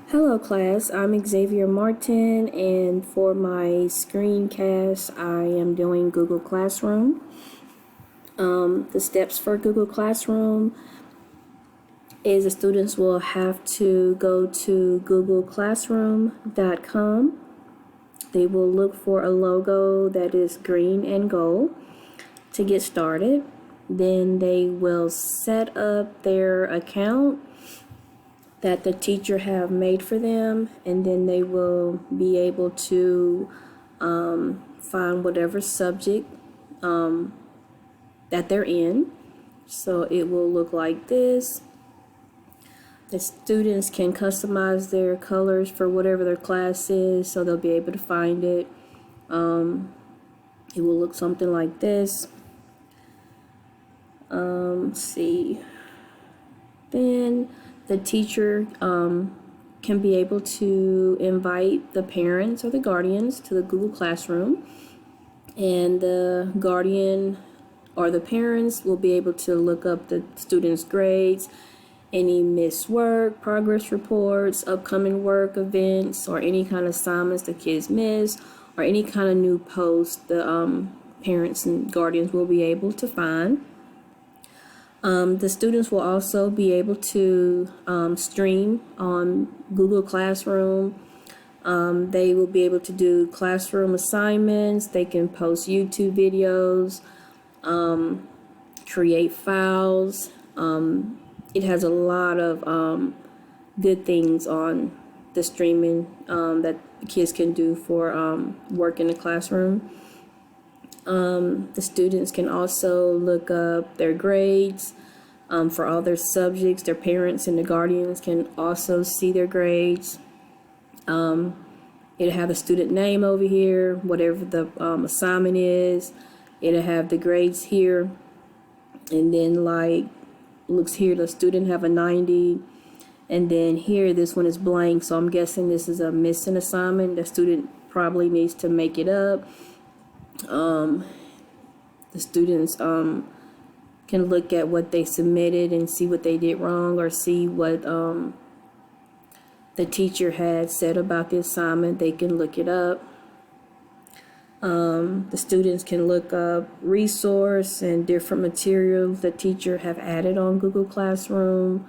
Hello class, I'm Xavier Martin, and for my screencast I am doing Google Classroom. The steps for Google Classroom is the students will have to go to googleclassroom.com. They will look for a logo that is green and gold to get started. Then they will set up their account that the teacher have made for them, and then they will be able to find whatever subject that they're in. So it will look like this. The students can customize their colors for whatever their class is, so they'll be able to find it. It will look something like this. Let's see. Then the teacher can be able to invite the parents or the guardians to the Google Classroom, and the guardian or the parents will be able to look up the students' grades, any missed work, progress reports, upcoming work events, or any kind of assignments the kids miss, or any kind of new posts the parents and guardians will be able to find. The students will also be able to stream on Google Classroom. They will be able to do classroom assignments. They can post YouTube videos, create files. It has a lot of good things on the streaming that kids can do for work in the classroom. The students can also look up their grades for all their subjects. Their parents and the guardians can also see their grades. It'll have the student name over here, whatever the assignment is. It'll have the grades here, and then like looks here, the student have a 90, and then here this one is blank, so I'm guessing this is a missing assignment. The student probably needs to make it up. The students can look at what they submitted and see what they did wrong, or see what the teacher had said about the assignment. They can look it up. The students can look up resource and different materials the teacher have added on Google Classroom.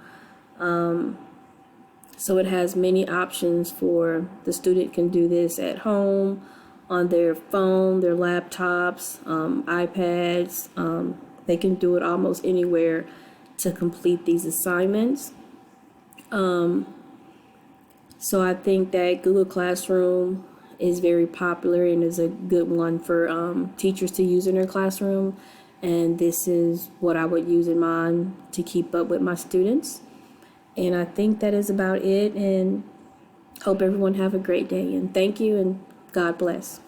So it has many options for the student can do this at home, on their phone, their laptops, iPads. They can do it almost anywhere to complete these assignments. So I think that Google Classroom is very popular and is a good one for teachers to use in their classroom. And this is what I would use in mine to keep up with my students. And I think that is about it, and hope everyone have a great day. And thank you, and God bless.